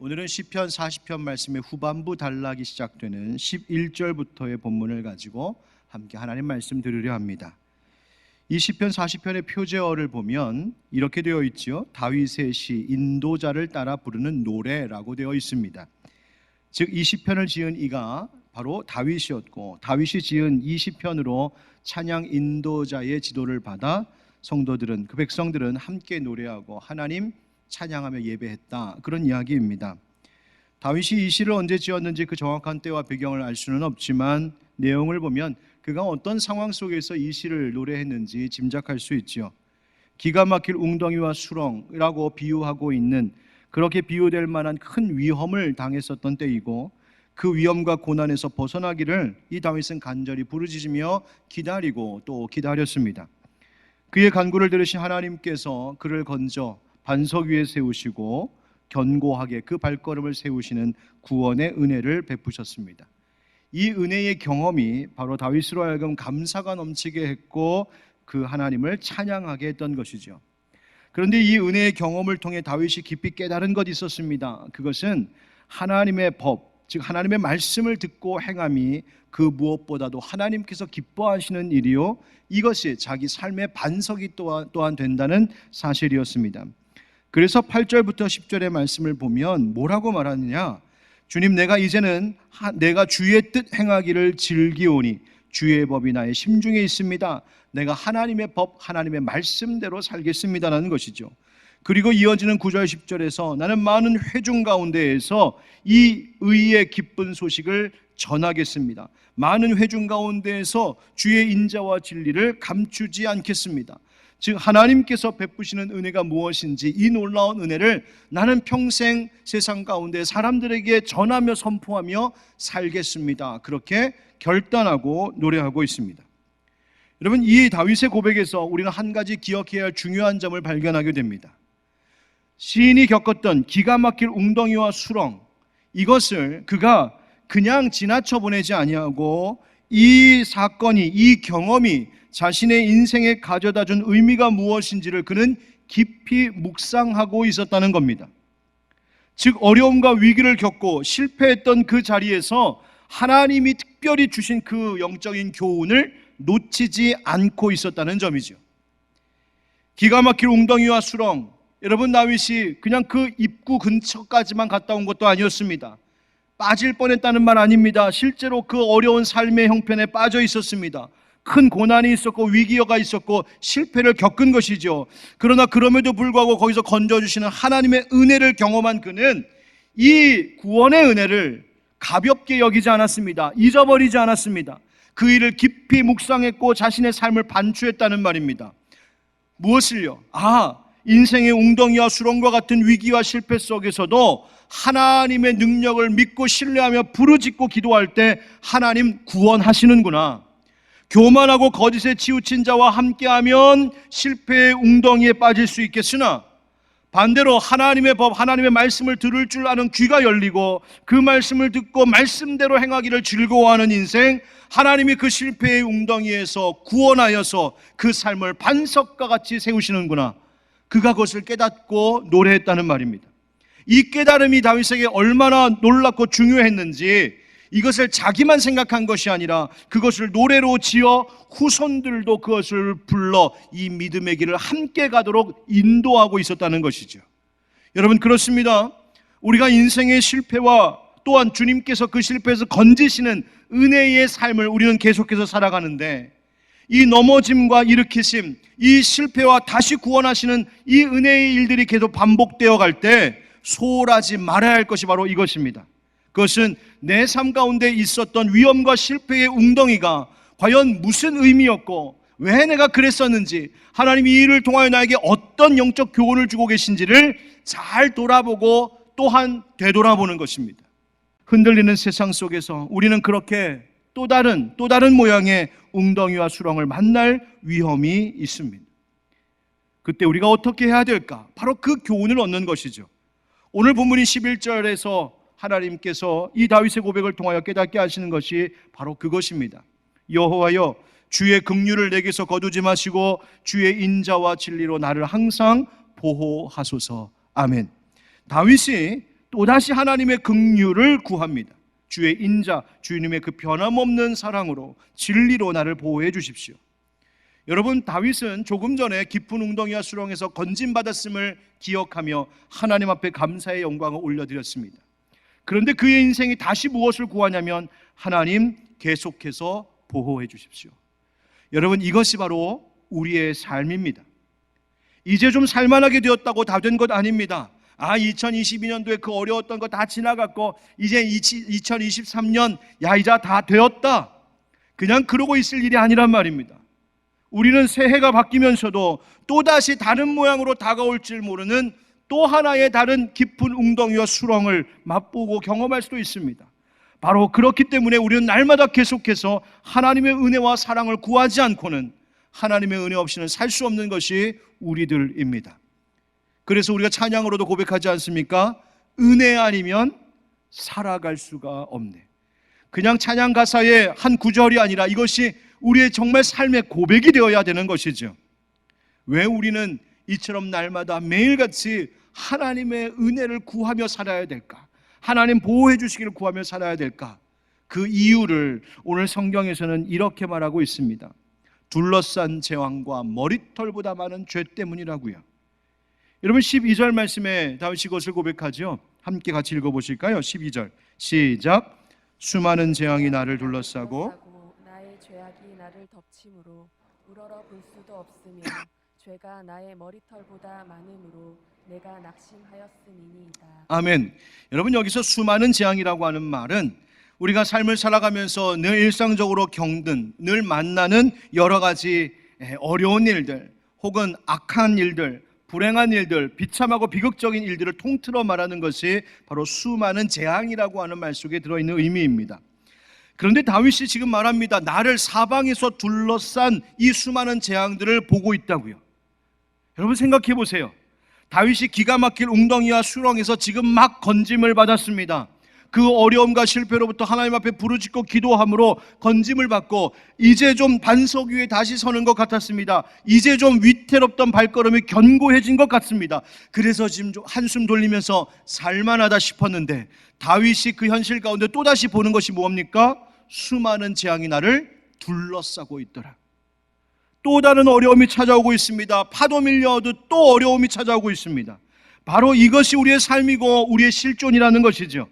오늘은 시편 40편 말씀의 후반부 단락이 시작되는 11절부터의 본문을 가지고 함께 하나님 말씀 들으려 합니다. 이 시편 40편의 표제어를 보면 이렇게 되어 있지요. 다윗의 시 인도자를 따라 부르는 노래라고 되어 있습니다. 즉 이 시편을 지은 이가 바로 다윗이었고, 다윗이 지은 이 시편으로 찬양 인도자의 지도를 받아 성도들은, 그 백성들은 함께 노래하고 하나님 찬양하며 예배했다, 그런 이야기입니다. 다윗이 이 시를 언제 지었는지 그 정확한 때와 배경을 알 수는 없지만 내용을 보면 그가 어떤 상황 속에서 이 시를 노래했는지 짐작할 수 있지요. 기가 막힐 웅덩이와 수렁이라고 비유하고 있는, 그렇게 비유될 만한 큰 위험을 당했었던 때이고, 그 위험과 고난에서 벗어나기를 이 다윗은 간절히 부르짖으며 기다리고 또 기다렸습니다. 그의 간구를 들으신 하나님께서 그를 건져 반석 위에 세우시고 견고하게 그 발걸음을 세우시는 구원의 은혜를 베푸셨습니다. 이 은혜의 경험이 바로 다윗으로 하여금 감사가 넘치게 했고 그 하나님을 찬양하게 했던 것이죠. 그런데 이 은혜의 경험을 통해 다윗이 깊이 깨달은 것이 있었습니다. 그것은 하나님의 법, 즉 하나님의 말씀을 듣고 행함이 그 무엇보다도 하나님께서 기뻐하시는 일이요, 이것이 자기 삶의 반석이 또한 된다는 사실이었습니다. 그래서 8절부터 10절의 말씀을 보면 뭐라고 말하느냐? 주님, 내가 이제는 내가 주의 뜻 행하기를 즐기오니 주의 법이 나의 심중에 있습니다. 내가 하나님의 법, 하나님의 말씀대로 살겠습니다라는 것이죠. 그리고 이어지는 9절 10절에서 나는 많은 회중 가운데에서 이 의의 기쁜 소식을 전하겠습니다. 많은 회중 가운데에서 주의 인자와 진리를 감추지 않겠습니다. 즉 하나님께서 베푸시는 은혜가 무엇인지, 이 놀라운 은혜를 나는 평생 세상 가운데 사람들에게 전하며 선포하며 살겠습니다. 그렇게 결단하고 노래하고 있습니다. 여러분, 이 다윗의 고백에서 우리는 한 가지 기억해야 할 중요한 점을 발견하게 됩니다. 시인이 겪었던 기가 막힐 웅덩이와 수렁, 이것을 그가 그냥 지나쳐 보내지 아니하고 이 사건이, 이 경험이 자신의 인생에 가져다준 의미가 무엇인지를 그는 깊이 묵상하고 있었다는 겁니다. 즉 어려움과 위기를 겪고 실패했던 그 자리에서 하나님이 특별히 주신 그 영적인 교훈을 놓치지 않고 있었다는 점이죠. 기가 막힐 웅덩이와 수렁, 여러분, 다윗이 그냥 그 입구 근처까지만 갔다 온 것도 아니었습니다. 빠질 뻔했다는 말 아닙니다. 실제로 그 어려운 삶의 형편에 빠져 있었습니다. 큰 고난이 있었고 위기가 있었고 실패를 겪은 것이죠. 그러나 그럼에도 불구하고 거기서 건져주시는 하나님의 은혜를 경험한 그는 이 구원의 은혜를 가볍게 여기지 않았습니다. 잊어버리지 않았습니다. 그 일을 깊이 묵상했고 자신의 삶을 반추했다는 말입니다. 무엇을요? 인생의 웅덩이와 수렁과 같은 위기와 실패 속에서도 하나님의 능력을 믿고 신뢰하며 부르짖고 기도할 때 하나님 구원하시는구나. 교만하고 거짓에 치우친 자와 함께하면 실패의 웅덩이에 빠질 수 있겠으나 반대로 하나님의 법, 하나님의 말씀을 들을 줄 아는 귀가 열리고 그 말씀을 듣고 말씀대로 행하기를 즐거워하는 인생, 하나님이 그 실패의 웅덩이에서 구원하여서 그 삶을 반석과 같이 세우시는구나. 그가 그것을 깨닫고 노래했다는 말입니다. 이 깨달음이 다윗에게 얼마나 놀랍고 중요했는지, 이것을 자기만 생각한 것이 아니라 그것을 노래로 지어 후손들도 그것을 불러 이 믿음의 길을 함께 가도록 인도하고 있었다는 것이죠. 여러분, 그렇습니다. 우리가 인생의 실패와 또한 주님께서 그 실패에서 건지시는 은혜의 삶을 우리는 계속해서 살아가는데, 이 넘어짐과 일으키심, 이 실패와 다시 구원하시는 이 은혜의 일들이 계속 반복되어 갈 때 소홀하지 말아야 할 것이 바로 이것입니다. 그것은 내 삶 가운데 있었던 위험과 실패의 웅덩이가 과연 무슨 의미였고 왜 내가 그랬었는지, 하나님이 이 일을 통하여 나에게 어떤 영적 교훈을 주고 계신지를 잘 돌아보고 또한 되돌아보는 것입니다. 흔들리는 세상 속에서 우리는 그렇게 또 다른 모양의 웅덩이와 수렁을 만날 위험이 있습니다. 그때 우리가 어떻게 해야 될까? 바로 그 교훈을 얻는 것이죠. 오늘 본문인 11절에서 하나님께서 이 다윗의 고백을 통하여 깨닫게 하시는 것이 바로 그것입니다. 여호와여, 주의 긍휼을 내게서 거두지 마시고 주의 인자와 진리로 나를 항상 보호하소서. 아멘. 다윗이 또다시 하나님의 긍휼을 구합니다. 주의 인자, 주님의 그 변함없는 사랑으로 진리로 나를 보호해 주십시오. 여러분, 다윗은 조금 전에 깊은 웅덩이와 수렁에서 건짐받았음을 기억하며 하나님 앞에 감사의 영광을 올려드렸습니다. 그런데 그의 인생이 다시 무엇을 구하냐면 하나님 계속해서 보호해 주십시오. 여러분, 이것이 바로 우리의 삶입니다. 이제 좀 살만하게 되었다고 다 된 것 아닙니다. 2022년도에 그 어려웠던 거 다 지나갔고 이제 2023년 이제 다 되었다, 그냥 그러고 있을 일이 아니란 말입니다. 우리는 새해가 바뀌면서도 또다시 다른 모양으로 다가올 줄 모르는 또 하나의 다른 깊은 웅덩이와 수렁을 맛보고 경험할 수도 있습니다. 바로 그렇기 때문에 우리는 날마다 계속해서 하나님의 은혜와 사랑을 구하지 않고는 하나님의 은혜 없이는 살 수 없는 것이 우리들입니다. 그래서 우리가 찬양으로도 고백하지 않습니까? 은혜 아니면 살아갈 수가 없네. 그냥 찬양 가사의 한 구절이 아니라 이것이 우리의 정말 삶의 고백이 되어야 되는 것이죠. 왜 우리는 이처럼 날마다 매일같이 하나님의 은혜를 구하며 살아야 될까? 하나님 보호해 주시기를 구하며 살아야 될까? 그 이유를 오늘 성경에서는 이렇게 말하고 있습니다. 둘러싼 재앙과 머리털보다 많은 죄 때문이라고요. 여러분, 12절 말씀에 다윗이 이것을 고백하죠. 함께 같이 읽어보실까요? 12절 시작. 수많은 재앙이 나를 둘러싸고 나의 죄악이 나를 덮침으로 우러러 볼 수도 없으며 죄가 나의 머리털보다 많음으로 내가 낙심하였음이니이다. 아멘. 여러분, 여기서 수많은 재앙이라고 하는 말은 우리가 삶을 살아가면서 늘 일상적으로 겪는, 늘 만나는 여러 가지 어려운 일들, 혹은 악한 일들, 불행한 일들, 비참하고 비극적인 일들을 통틀어 말하는 것이 바로 수많은 재앙이라고 하는 말 속에 들어있는 의미입니다. 그런데 다윗이 지금 말합니다. 나를 사방에서 둘러싼 이 수많은 재앙들을 보고 있다고요. 여러분, 생각해 보세요. 다윗이 기가 막힐 웅덩이와 수렁에서 지금 막 건짐을 받았습니다. 그 어려움과 실패로부터 하나님 앞에 부르짖고 기도함으로 건짐을 받고 이제 좀 반석 위에 다시 서는 것 같았습니다. 이제 좀 위태롭던 발걸음이 견고해진 것 같습니다. 그래서 지금 좀 한숨 돌리면서 살만하다 싶었는데 다윗이 그 현실 가운데 또다시 보는 것이 뭡니까? 수많은 재앙이 나를 둘러싸고 있더라. 또 다른 어려움이 찾아오고 있습니다. 파도 밀려오듯 또 어려움이 찾아오고 있습니다. 바로 이것이 우리의 삶이고 우리의 실존이라는 것이죠.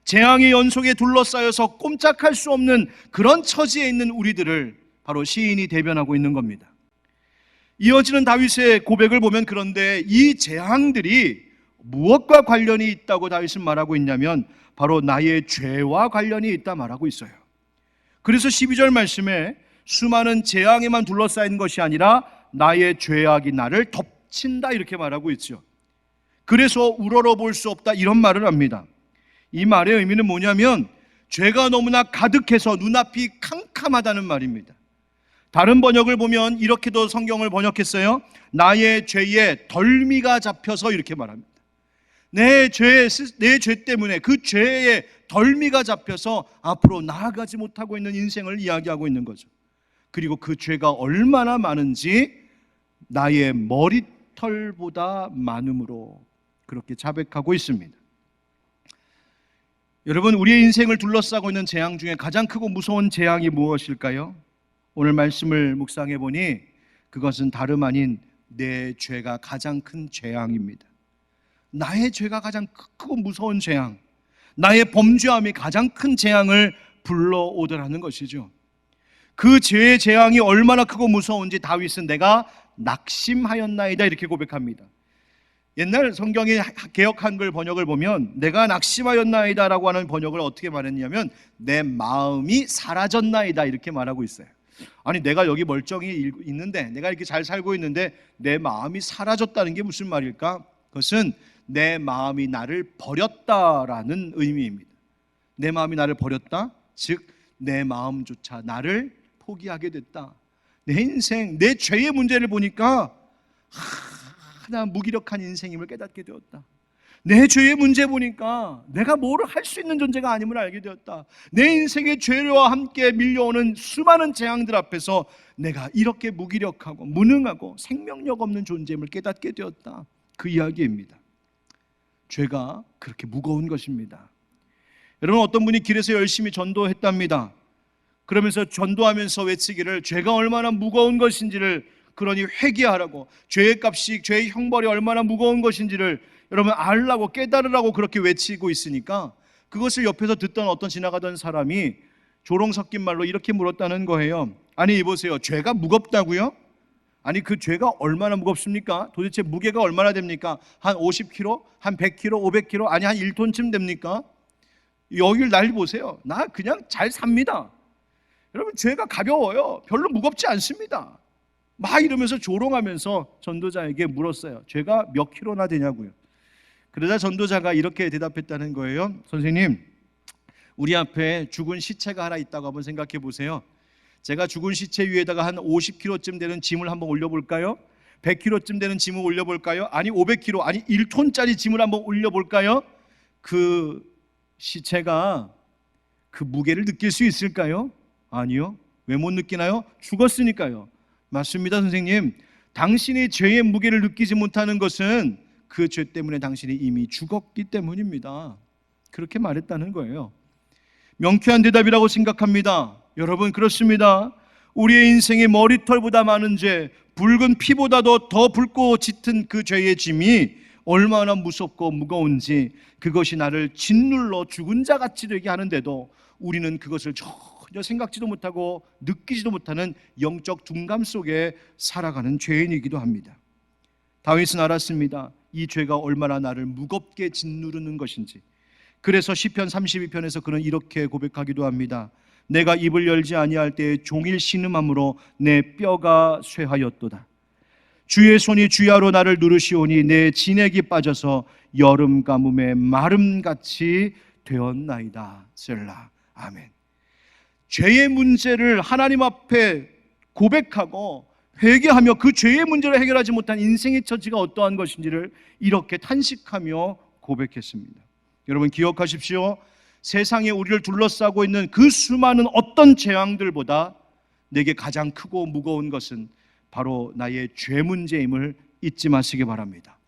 재앙의 연속에 둘러싸여서 꼼짝할 수 없는 그런 처지에 있는 우리들을 바로 시인이 대변하고 있는 겁니다. 이어지는 다윗의 고백을 보면 그런데 이 재앙들이 무엇과 관련이 있다고 다윗은 말하고 있냐면 바로 나의 죄와 관련이 있다 말하고 있어요. 그래서 12절 말씀에 수많은 재앙에만 둘러싸인 것이 아니라 나의 죄악이 나를 덮친다 이렇게 말하고 있죠. 그래서 우러러 볼 수 없다 이런 말을 합니다. 이 말의 의미는 뭐냐면 죄가 너무나 가득해서 눈앞이 캄캄하다는 말입니다. 다른 번역을 보면 이렇게도 성경을 번역했어요. 나의 죄에 덜미가 잡혀서 이렇게 말합니다. 내 죄 때문에 그 죄에 덜미가 잡혀서 앞으로 나아가지 못하고 있는 인생을 이야기하고 있는 거죠. 그리고 그 죄가 얼마나 많은지 나의 머리털보다 많음으로 그렇게 자백하고 있습니다. 여러분, 우리의 인생을 둘러싸고 있는 재앙 중에 가장 크고 무서운 재앙이 무엇일까요? 오늘 말씀을 묵상해 보니 그것은 다름 아닌 내 죄가 가장 큰 재앙입니다. 나의 죄가 가장 크고 무서운 재앙, 나의 범죄함이 가장 큰 재앙을 불러오더라는 것이죠. 그 죄의 재앙이 얼마나 크고 무서운지 다윗은 내가 낙심하였나이다 이렇게 고백합니다. 옛날 성경의 개역 한글 번역을 보면 내가 낙심하였나이다 라고 하는 번역을 어떻게 말했냐면 내 마음이 사라졌나이다 이렇게 말하고 있어요. 아니, 내가 여기 멀쩡히 있는데, 내가 이렇게 잘 살고 있는데 내 마음이 사라졌다는 게 무슨 말일까? 그것은 내 마음이 나를 버렸다라는 의미입니다. 내 마음이 나를 버렸다? 즉 내 마음조차 나를 포기하게 됐다. 내 인생, 내 죄의 문제를 보니까 나 무기력한 인생임을 깨닫게 되었다. 내 죄의 문제 보니까 내가 뭐를 할 수 있는 존재가 아님을 알게 되었다. 내 인생의 죄와 함께 밀려오는 수많은 재앙들 앞에서 내가 이렇게 무기력하고 무능하고 생명력 없는 존재임을 깨닫게 되었다. 그 이야기입니다. 죄가 그렇게 무거운 것입니다. 여러분, 어떤 분이 길에서 열심히 전도했답니다. 그러면서 전도하면서 외치기를 죄가 얼마나 무거운 것인지를, 그러니 회개하라고, 죄의 값이, 죄의 형벌이 얼마나 무거운 것인지를 여러분 알라고, 깨달으라고 그렇게 외치고 있으니까 그것을 옆에서 듣던 어떤 지나가던 사람이 조롱 섞인 말로 이렇게 물었다는 거예요. 아니 이보세요, 죄가 무겁다고요? 아니 그 죄가 얼마나 무겁습니까? 도대체 무게가 얼마나 됩니까? 한 50kg? 한 100kg? 500kg? 아니 한 1톤쯤 됩니까? 여길 날 보세요. 나 그냥 잘 삽니다. 여러분, 죄가 가벼워요. 별로 무겁지 않습니다. 막 이러면서 조롱하면서 전도자에게 물었어요. 죄가 몇 킬로나 되냐고요. 그러자 전도자가 이렇게 대답했다는 거예요. 선생님, 우리 앞에 죽은 시체가 하나 있다고 한번 생각해 보세요. 제가 죽은 시체 위에다가 한 50kg쯤 되는 짐을 한번 올려볼까요? 100kg쯤 되는 짐을 올려볼까요? 아니 500kg, 아니 1톤짜리 짐을 한번 올려볼까요? 그 시체가 그 무게를 느낄 수 있을까요? 아니요. 왜 못 느끼나요? 죽었으니까요. 맞습니다, 선생님. 당신이 죄의 무게를 느끼지 못하는 것은 그 죄 때문에 당신이 이미 죽었기 때문입니다. 그렇게 말했다는 거예요. 명쾌한 대답이라고 생각합니다. 여러분, 그렇습니다. 우리의 인생에 머리털보다 많은 죄, 붉은 피보다도 더 붉고 짙은 그 죄의 짐이 얼마나 무섭고 무거운지, 그것이 나를 짓눌러 죽은 자 같이 되게 하는데도 우리는 그것을 전혀 생각지도 못하고 느끼지도 못하는 영적 둔감 속에 살아가는 죄인이기도 합니다. 다윗은 알았습니다. 이 죄가 얼마나 나를 무겁게 짓누르는 것인지. 그래서 시편 32편에서 그는 이렇게 고백하기도 합니다. 내가 입을 열지 아니할 때에 종일 신음함으로 내 뼈가 쇠하였도다. 주의 손이 주야로 나를 누르시오니 내 진액이 빠져서 여름 가뭄에 마름같이 되었나이다. 셀라. 아멘. 죄의 문제를 하나님 앞에 고백하고 회개하며 그 죄의 문제를 해결하지 못한 인생의 처지가 어떠한 것인지를 이렇게 탄식하며 고백했습니다. 여러분 기억하십시오. 세상에 우리를 둘러싸고 있는 그 수많은 어떤 재앙들보다 내게 가장 크고 무거운 것은 바로 나의 죄 문제임을 잊지 마시기 바랍니다.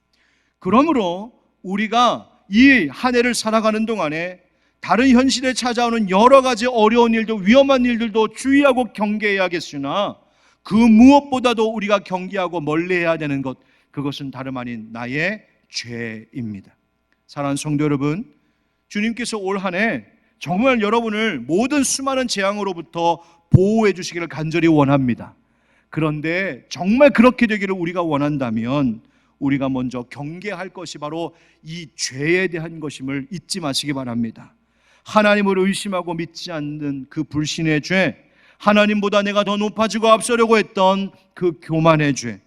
그러므로 우리가 이 한 해를 살아가는 동안에 다른 현실에 찾아오는 여러 가지 어려운 일도, 위험한 일들도 주의하고 경계해야겠으나 그 무엇보다도 우리가 경계하고 멀리해야 되는 것, 그것은 다름 아닌 나의 죄입니다. 사랑하는 성도 여러분, 주님께서 올 한 해 정말 여러분을 모든 수많은 재앙으로부터 보호해 주시기를 간절히 원합니다. 그런데 정말 그렇게 되기를 우리가 원한다면 우리가 먼저 경계할 것이 바로 이 죄에 대한 것임을 잊지 마시기 바랍니다. 하나님을 의심하고 믿지 않는 그 불신의 죄, 하나님보다 내가 더 높아지고 앞서려고 했던 그 교만의 죄,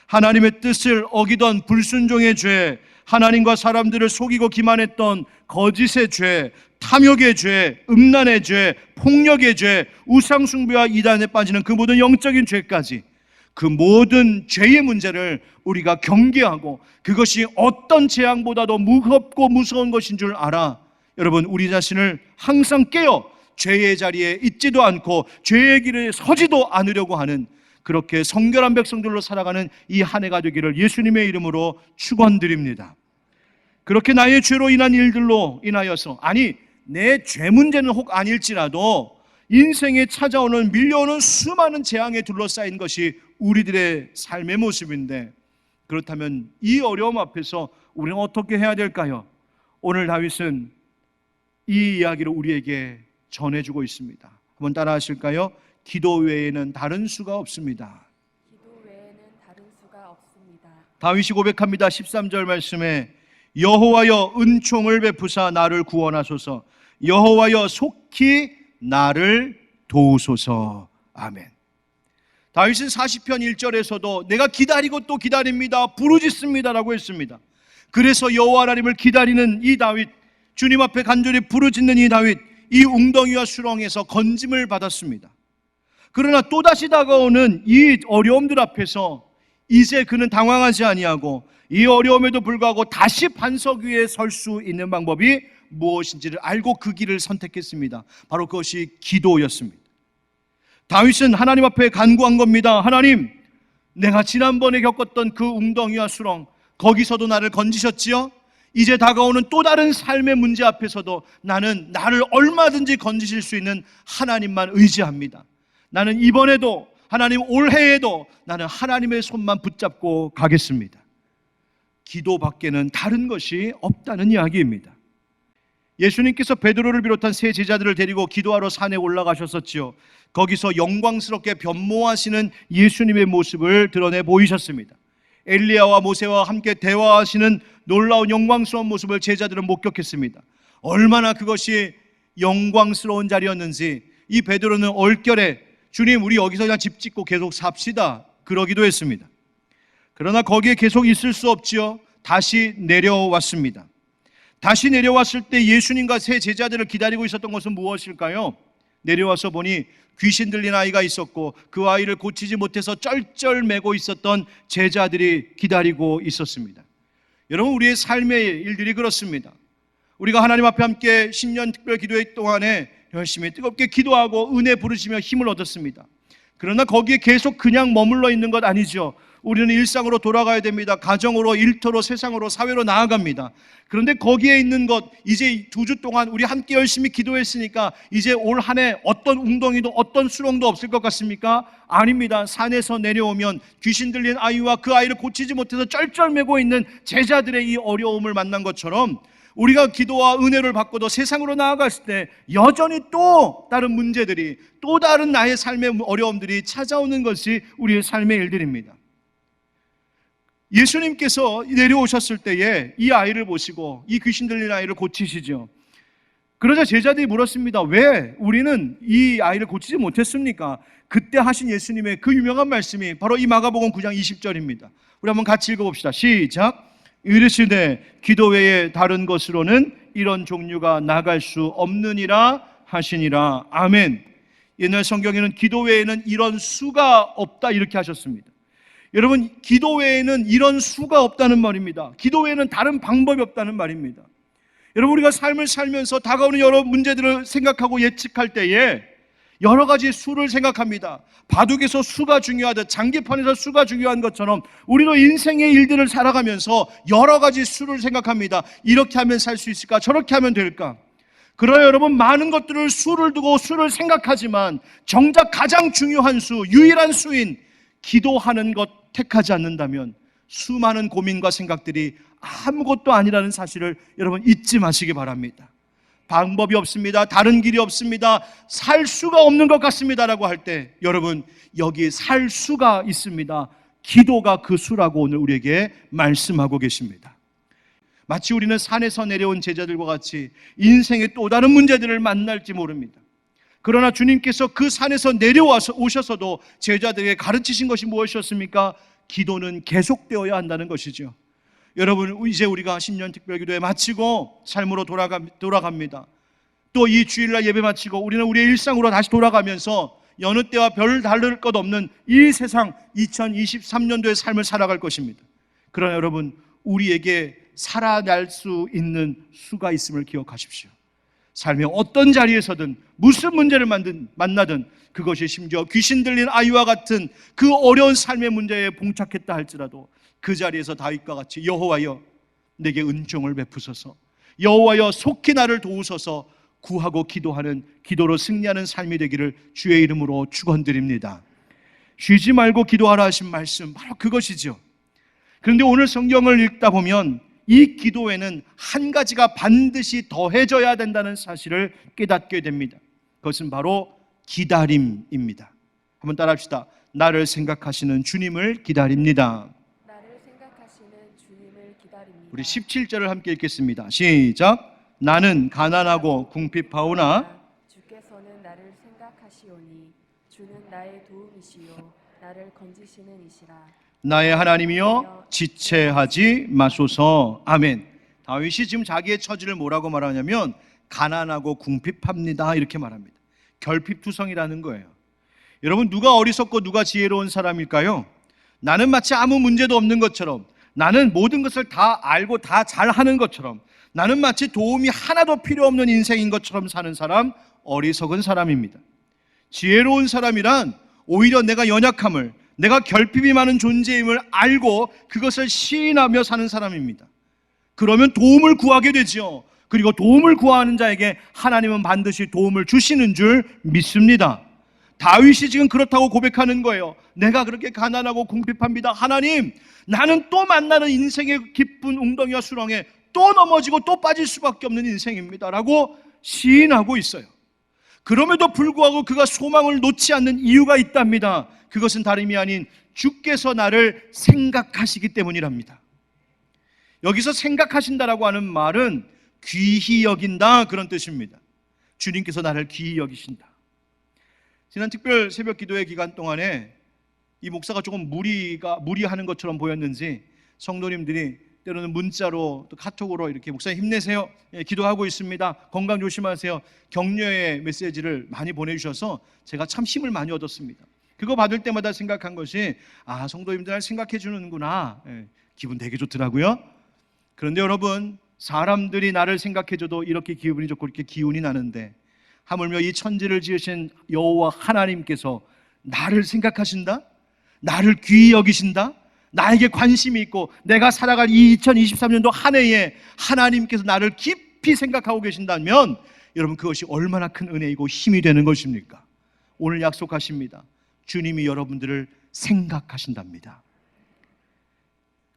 하나님의 뜻을 어기던 불순종의 죄, 하나님과 사람들을 속이고 기만했던 거짓의 죄, 탐욕의 죄, 음란의 죄, 폭력의 죄, 우상숭배와 이단에 빠지는 그 모든 영적인 죄까지, 그 모든 죄의 문제를 우리가 경계하고 그것이 어떤 재앙보다도 무겁고 무서운 것인 줄 알아 여러분, 우리 자신을 항상 깨어 죄의 자리에 있지도 않고 죄의 길에 서지도 않으려고 하는 그렇게 성결한 백성들로 살아가는 이 한 해가 되기를 예수님의 이름으로 축원드립니다. 그렇게 나의 죄로 인한 일들로 인하여서, 아니 내 죄 문제는 혹 아닐지라도 인생에 찾아오는 밀려오는 수많은 재앙에 둘러싸인 것이 우리들의 삶의 모습인데, 그렇다면 이 어려움 앞에서 우리는 어떻게 해야 될까요? 오늘 다윗은 이 이야기를 우리에게 전해주고 있습니다. 한번 따라 하실까요? 기도 외에는 다른 수가 없습니다. 기도 외에는 다른 수가 없습니다. 다윗이 고백합니다. 13절 말씀에 여호와여 은총을 베푸사 나를 구원하소서, 여호와여 속히 나를 도우소서. 아멘. 다윗은 40편 1절에서도 내가 기다리고 또 기다립니다, 부르짖습니다 라고 했습니다. 그래서 여호와 하나님을 기다리는 이 다윗, 주님 앞에 간절히 부르짖는 이 다윗, 이 웅덩이와 수렁에서 건짐을 받았습니다. 그러나 또다시 다가오는 이 어려움들 앞에서 이제 그는 당황하지 아니하고 이 어려움에도 불구하고 다시 반석 위에 설 수 있는 방법이 무엇인지를 알고 그 길을 선택했습니다. 바로 그것이 기도였습니다. 다윗은 하나님 앞에 간구한 겁니다. 하나님, 내가 지난번에 겪었던 그 웅덩이와 수렁, 거기서도 나를 건지셨지요? 이제 다가오는 또 다른 삶의 문제 앞에서도 나는 나를 얼마든지 건지실 수 있는 하나님만 의지합니다. 나는 이번에도, 하나님 올해에도 나는 하나님의 손만 붙잡고 가겠습니다. 기도밖에는 다른 것이 없다는 이야기입니다. 예수님께서 베드로를 비롯한 세 제자들을 데리고 기도하러 산에 올라가셨었지요. 거기서 영광스럽게 변모하시는 예수님의 모습을 드러내 보이셨습니다. 엘리야와 모세와 함께 대화하시는 놀라운 영광스러운 모습을 제자들은 목격했습니다. 얼마나 그것이 영광스러운 자리였는지 이 베드로는 얼결에 주님, 우리 여기서 그냥 집 짓고 계속 삽시다, 그러기도 했습니다. 그러나 거기에 계속 있을 수 없지요. 다시 내려왔습니다. 다시 내려왔을 때 예수님과 세 제자들을 기다리고 있었던 것은 무엇일까요? 내려와서 보니 귀신 들린 아이가 있었고 그 아이를 고치지 못해서 쩔쩔매고 있었던 제자들이 기다리고 있었습니다. 여러분, 우리의 삶의 일들이 그렇습니다. 우리가 하나님 앞에 함께 신년 특별 기도회 동안에 열심히 뜨겁게 기도하고 은혜 부르시며 힘을 얻었습니다. 그러나 거기에 계속 그냥 머물러 있는 것 아니죠. 우리는 일상으로 돌아가야 됩니다. 가정으로, 일터로, 세상으로, 사회로 나아갑니다. 그런데 거기에 있는 것, 이제 2주 동안 우리 함께 열심히 기도했으니까 이제 올 한 해 어떤 웅덩이도 어떤 수렁도 없을 것 같습니까? 아닙니다. 산에서 내려오면 귀신 들린 아이와 그 아이를 고치지 못해서 쩔쩔매고 있는 제자들의 이 어려움을 만난 것처럼 우리가 기도와 은혜를 받고도 세상으로 나아갔을 때 여전히 또 다른 문제들이, 또 다른 나의 삶의 어려움들이 찾아오는 것이 우리의 삶의 일들입니다. 예수님께서 내려오셨을 때에 이 아이를 보시고 이 귀신 들린 아이를 고치시죠. 그러자 제자들이 물었습니다. 왜 우리는 이 아이를 고치지 못했습니까? 그때 하신 예수님의 그 유명한 말씀이 바로 이 마가복음 9장 20절입니다. 우리 한번 같이 읽어봅시다. 시작. 이르시되 기도 외에 다른 것으로는 이런 종류가 나갈 수 없느니라 하시니라. 아멘. 옛날 성경에는 기도 외에는 이런 수가 없다 이렇게 하셨습니다. 여러분, 기도 외에는 이런 수가 없다는 말입니다. 기도 외에는 다른 방법이 없다는 말입니다. 여러분, 우리가 삶을 살면서 다가오는 여러 문제들을 생각하고 예측할 때에 여러 가지 수를 생각합니다. 바둑에서 수가 중요하듯 장기판에서 수가 중요한 것처럼 우리도 인생의 일들을 살아가면서 여러 가지 수를 생각합니다. 이렇게 하면 살 수 있을까? 저렇게 하면 될까? 그러나 여러분, 많은 것들을 수를 두고 수를 생각하지만 정작 가장 중요한 수, 유일한 수인 기도하는 것 택하지 않는다면 수많은 고민과 생각들이 아무것도 아니라는 사실을 여러분 잊지 마시기 바랍니다. 방법이 없습니다. 다른 길이 없습니다. 살 수가 없는 것 같습니다라고 할 때 여러분, 여기 살 수가 있습니다. 기도가 그 수라고 오늘 우리에게 말씀하고 계십니다. 마치 우리는 산에서 내려온 제자들과 같이 인생의 또 다른 문제들을 만날지 모릅니다. 그러나 주님께서 그 산에서 내려와서 오셔서도 제자들에게 가르치신 것이 무엇이었습니까? 기도는 계속되어야 한다는 것이죠. 여러분, 이제 우리가 신년 특별기도회 마치고 삶으로 돌아갑니다. 또 이 주일날 예배 마치고 우리는 우리의 일상으로 다시 돌아가면서 여느 때와 별 다를 것 없는 이 세상 2023년도의 삶을 살아갈 것입니다. 그러나 여러분, 우리에게 살아날 수 있는 수가 있음을 기억하십시오. 삶의 어떤 자리에서든 무슨 문제를 만나든 그것이 심지어 귀신 들린 아이와 같은 그 어려운 삶의 문제에 봉착했다 할지라도 그 자리에서 다윗과 같이 여호와여 내게 은총을 베푸소서, 여호와여 속히 나를 도우소서 구하고 기도하는, 기도로 승리하는 삶이 되기를 주의 이름으로 축원드립니다. 쉬지 말고 기도하라 하신 말씀 바로 그것이죠. 그런데 오늘 성경을 읽다 보면 이 기도에는 한 가지가 반드시 더해져야 된다는 사실을 깨닫게 됩니다. 그것은 바로 기다림입니다. 한번 따라합시다. 나를 생각하시는 주님을 기다립니다. 나를 생각하시는 주님을 기다립니다. 우리 17절을 함께 읽겠습니다. 시작. 나는 가난하고 궁핍하오나 주께서는 나를 생각하시오니 주는 나의 도움이시요 나를 건지시는 이시라. 나의 하나님이여 지체하지 마소서. 아멘. 다윗이 지금 자기의 처지를 뭐라고 말하냐면 가난하고 궁핍합니다 이렇게 말합니다. 결핍투성이라는 거예요. 여러분, 누가 어리석고 누가 지혜로운 사람일까요? 나는 마치 아무 문제도 없는 것처럼, 나는 모든 것을 다 알고 다 잘하는 것처럼, 나는 마치 도움이 하나도 필요 없는 인생인 것처럼 사는 사람, 어리석은 사람입니다. 지혜로운 사람이란 오히려 내가 연약함을, 내가 결핍이 많은 존재임을 알고 그것을 시인하며 사는 사람입니다. 그러면 도움을 구하게 되죠. 그리고 도움을 구하는 자에게 하나님은 반드시 도움을 주시는 줄 믿습니다. 다윗이 지금 그렇다고 고백하는 거예요. 내가 그렇게 가난하고 궁핍합니다. 하나님, 나는 또 만나는 인생의 깊은 웅덩이와 수렁에 또 넘어지고 또 빠질 수밖에 없는 인생입니다 라고 시인하고 있어요. 그럼에도 불구하고 그가 소망을 놓지 않는 이유가 있답니다. 그것은 다름이 아닌 주께서 나를 생각하시기 때문이랍니다. 여기서 생각하신다라고 하는 말은 귀히 여긴다, 그런 뜻입니다. 주님께서 나를 귀히 여기신다. 지난 특별 새벽 기도회 기간 동안에 이 목사가 조금 무리하는 것처럼 보였는지 성도님들이 때로는 문자로 또 카톡으로 이렇게 목사님 힘내세요, 기도하고 있습니다, 건강 조심하세요, 격려의 메시지를 많이 보내주셔서 제가 참 힘을 많이 얻었습니다. 그거 받을 때마다 생각한 것이 성도님들 날 생각해 주는구나, 기분 되게 좋더라고요. 그런데 여러분, 사람들이 나를 생각해줘도 이렇게 기분이 좋고 이렇게 기운이 나는데 하물며 이 천지를 지으신 여호와 하나님께서 나를 생각하신다? 나를 귀히 여기신다? 나에게 관심이 있고 내가 살아갈 이 2023년도 한 해에 하나님께서 나를 깊이 생각하고 계신다면 여러분, 그것이 얼마나 큰 은혜이고 힘이 되는 것입니까? 오늘 약속하십니다. 주님이 여러분들을 생각하신답니다.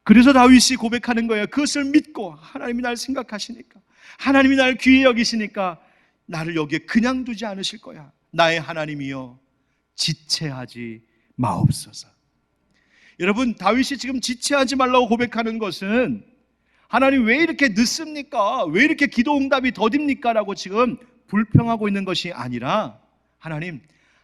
그래서 다윗이 고백하는 거예요. 그것을 믿고 하나님이 나를 생각하시니까, 하나님이 나를 귀히 여기시니까 나를 여기에 그냥 두지 않으실 거야. 나의 하나님이여, 지체하지 마옵소서. 여러분, 다윗이 지금 지체하지 말라고 고백하는 것은 하나님 왜 이렇게 늦습니까? 왜 이렇게 기도 응답이 더딥니까? 라고 지금 불평하고 있는 것이 아니라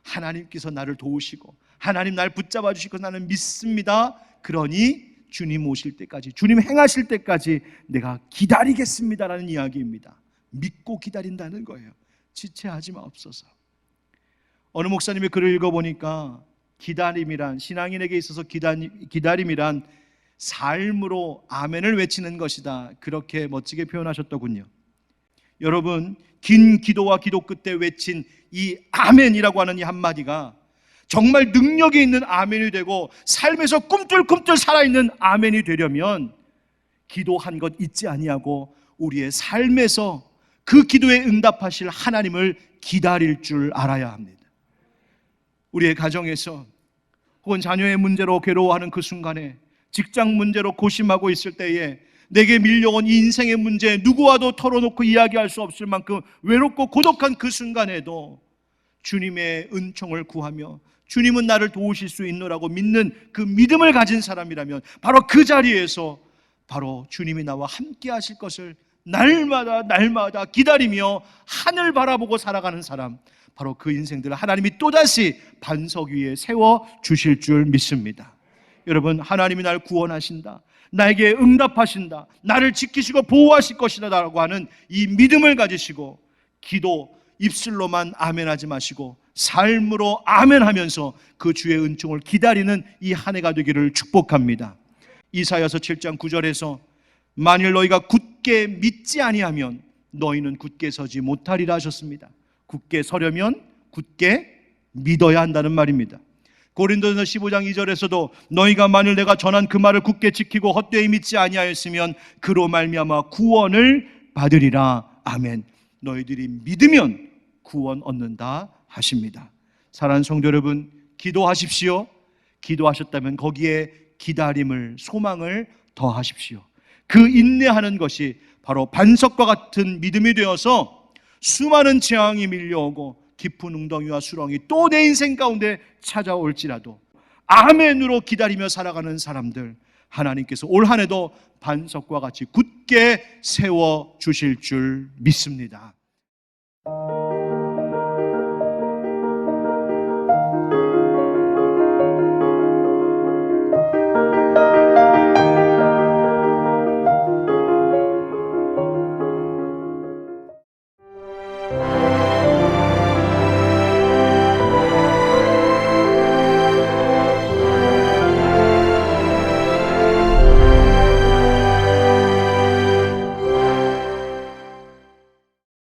하나님께서 나를 도우시고 하나님 날 붙잡아 주실 것 나는 믿습니다. 그러니 주님 오실 때까지, 주님 행하실 때까지 내가 기다리겠습니다라는 이야기입니다. 믿고 기다린다는 거예요. 지체하지 마옵소서. 어느 목사님의 글을 읽어보니까 기다림이란, 신앙인에게 있어서 기다림이란 삶으로 아멘을 외치는 것이다, 그렇게 멋지게 표현하셨더군요. 여러분, 긴 기도와 기도 끝에 외친 이 아멘이라고 하는 이 한마디가 정말 능력이 있는 아멘이 되고 삶에서 꿈틀꿈틀 살아있는 아멘이 되려면 기도한 것 잊지 아니하고 우리의 삶에서 그 기도에 응답하실 하나님을 기다릴 줄 알아야 합니다. 우리의 가정에서 혹은 자녀의 문제로 괴로워하는 그 순간에, 직장 문제로 고심하고 있을 때에, 내게 밀려온 이 인생의 문제 누구와도 털어놓고 이야기할 수 없을 만큼 외롭고 고독한 그 순간에도 주님의 은총을 구하며 주님은 나를 도우실 수 있노라고 믿는 그 믿음을 가진 사람이라면 바로 그 자리에서 바로 주님이 나와 함께 하실 것을 날마다 기다리며 하늘 바라보고 살아가는 사람, 바로 그 인생들을 하나님이 또다시 반석 위에 세워 주실 줄 믿습니다. 여러분, 하나님이 나를 구원하신다, 나에게 응답하신다, 나를 지키시고 보호하실 것이다 라고 하는 이 믿음을 가지시고 기도 입술로만 아멘하지 마시고 삶으로 아멘하면서 그 주의 은총을 기다리는 이 한 해가 되기를 축복합니다. 이사야서 7장 9절에서 만일 너희가 굳게 믿지 아니하면 너희는 굳게 서지 못하리라 하셨습니다. 굳게 서려면 굳게 믿어야 한다는 말입니다. 고린도전서 15장 2절에서도 너희가 만일 내가 전한 그 말을 굳게 지키고 헛되이 믿지 아니하였으면 그로 말미암아 구원을 받으리라. 아멘. 너희들이 믿으면 구원 얻는다 하십니다. 사랑하는 성도 여러분, 기도하십시오. 기도하셨다면 거기에 기다림을, 소망을 더하십시오. 그 인내하는 것이 바로 반석과 같은 믿음이 되어서 수많은 재앙이 밀려오고 깊은 웅덩이와 수렁이 또 내 인생 가운데 찾아올지라도 아멘으로 기다리며 살아가는 사람들, 하나님께서 올 한 해도 반석과 같이 굳게 세워주실 줄 믿습니다.